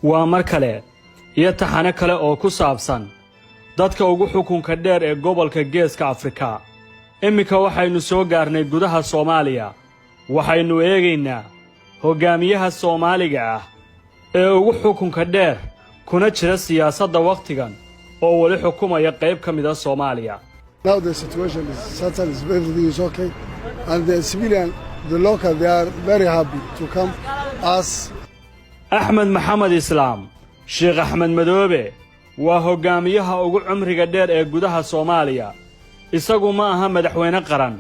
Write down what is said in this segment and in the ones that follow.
waa mar kale iyo taxane kale oo ku saabsan dadka ugu xukunka dheer ee gobolka Geeska Afrika. Imika waxaynu soo gaarnay gudaha Soomaaliya. Waxaynu eegaynaa hogaamiyaha Soomaaliga ah ee ugu xukunka dheer kuna jira siyaasadda waqtigan oo wali xukumaya qayb ka mid ah Soomaaliya. Now the situation is settled, everything is okay, and the civilian, the local, they are very happy to come as Ahmed Mohamed Islam, Sheikh Ahmed Madoobe, waa hogaamiyaha ugu cumriga dheer ee gudaha Soomaaliya. Isagu ma aha madaxweyne qaran,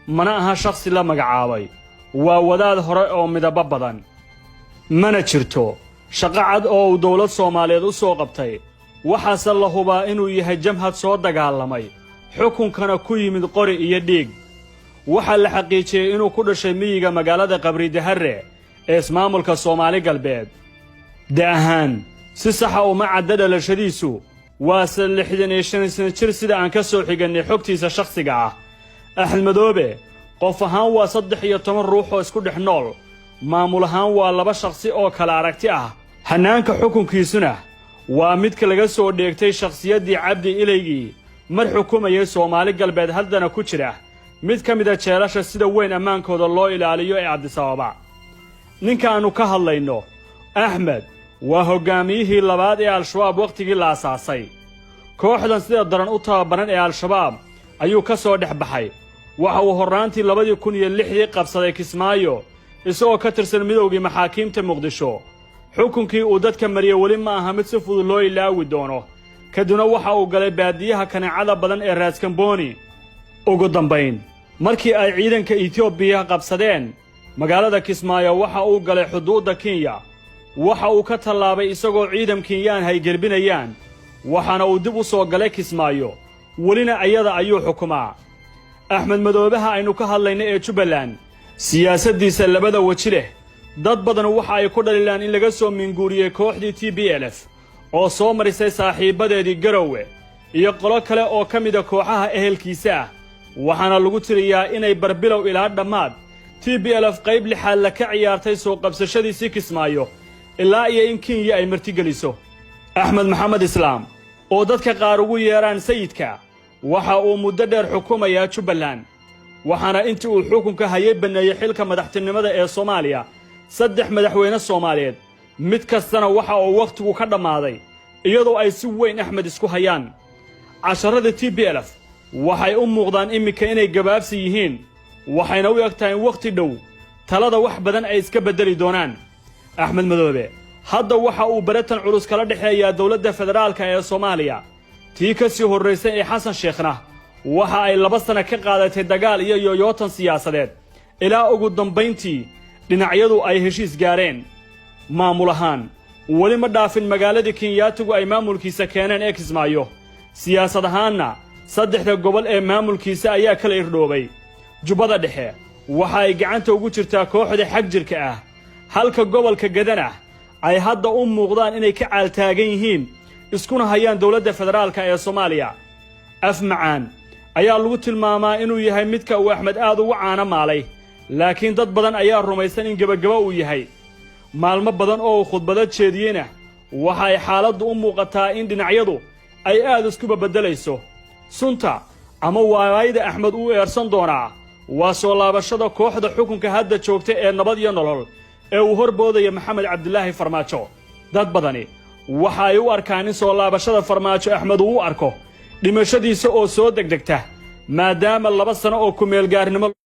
mana aha shakhsi la magacaabay. Waa wadaad hore oo midaba badan. Mana jirto shaqo cad oo dawlad Soomaaliyeed u soo qabtay. Waxaase la hubaa inuu yahay jamhad soo dagaalamay, xukunkana ku yimid qori iyo dhiig. Waxa la xaqiijiyay inuu ku dhashay miyiga magaalada Qabri Dahare ee ismaamulka Soomaali galbeed. Daahan si sax ah uma cadda dhalashadiisu waa 65 sano jir sida aan ka soo xiganay xogtiisa shakhsiga ah. Ahmed Madoobe qof ahaan waa 13 ruux oo isku dhex nool, maamul ahaan waa 2 shakhsi oo kala aragti ah. Hanaanka xukunkiisuna waa mid ka laga soo dheegtay shakhsiyadii Cabdi Ilaygi mar xukumayay Soomaali galbeed haddana ku jira mid ka mid ah jeelasha sida weyn ammaankooda loo ilaaliyo ee Addis Ababa. Ninka aanu ka hadlayno Ahmed waa hogaamiyihii labaad ee Al-Shabaab waqtigii la asaasay. Kooxdan sida daran u tababaran ee Al-Shabaab ayuu ka soo dhex baxay. Waxa uu horaantii 2006 qabsaday Kismaayo isagoo ka tirsan midowgii maxaakiimta Muqdisho. Xukunkii uu dadka mariyay wali ma aha mid si fudud loo ilaawi doono. Kadibna waxa uu galay baadiyaha kaneecada badan ee Raaskambooni. Ugu dambayn markii ay ciidanka Itoobiya qabsadeen magaalada Kismaayo waxa uu galay xuduudda Kenya. Waxa uu ka tallaabay isagoo ciidan Kenyaan hay galbinayaan. Waxaana uu dib u soo galay Kismaayo. Walina ayada ayuu xukumaa. Ahmed Madoobe aynu ka hadlaynay ee Jubbaland siyaasaddiisa labada waji leh. Dad badan waxa ay ku dhalilaan in laga soo minguuriyay kooxdii TPLF oo soo marisay saaxiibadeedii Garowe iyo qolo kale oo ka mid ah kooxaha ehelkiisa ah. Waxaana lagu tiriyaa inay barbilow ilaa dhammaad TPLF qayb lixaad la ka ciyaartay soo qabsashadiisii Kismaayo ilaa iyo in Kenya ay martigeliso. Ahmed Mohamed Islam oo dadka qaar ugu yeeraan sayidka waxa uu muddo dheer xukumaya Jubbaland. Waxaana intii uu xukunka hayay baneeyay xilka madaxtinimada ee Soomaaliya 3 madaxweyne Soomaaliyeed. Mid kastana waxa uu waqtigu ka dhamaaday iyadoo ay si weyn Ahmed isku hayaan. Casharada TPLF waxay u muuqdaan imika inay gabaabsi yihiin. waxayna u egtahay waqti dhow talada wax badan ay iska bedeli doonaan. Ahmed Madoobe hadda waxa uu baratan culus kala dhaxeeyaa dawladda federaalka ee Soomaaliya. tii ka sii horeysay ee Xasan Sheekhna waxa ay 2 sano ka qaadatay dagaal iyo yooyootan siyaasadeed ilaa ugu dambeyntii dhinacyadu ay heshiis gaareen. Maamul ahaan wali ma dhaafin magaalada Kenyaatigu ay maamulkiisa keeneen ee Kismaayo. Siyaasad ahaanna 3 gobol ee maamulkiisa ayaa kala irdhoobay. Jubbada Dhexe waxa ay gacanta ugu jirtaa kooxda xag jirka ah, halka gobolka Gadana ay hadda u muuqdaan inay ka caaltaagan yihiin iskuna hayaan dawladda federaalka ee Soomaaliya. Afmacaan ayaa lagu tilmaamaa inuu yahay midka uu Ahmed aad ugu caana maalay, laakiin dad badan ayaa rumaysan in gabagaba uu yahay. Maalmo badan oo khudbado jeediyena waxa ay xaaladdu u muuqataa in dhinacyadu ay aad isku bedelayso. Sunta ama waayida Ahmed uu eersan doonaa waa soo laabashada kooxda xukunka hadda joogta ee nabad iyo nolol ee uu horboodaya Maxamed Cabdilaahi Farmaajo. Dad badani waxa ay u arkaan in soo laabashada Farmaajo Ahmed uu arko dhimashadiisa oo soo degdegta maadaama 2 sano oo ku meel gaarnimo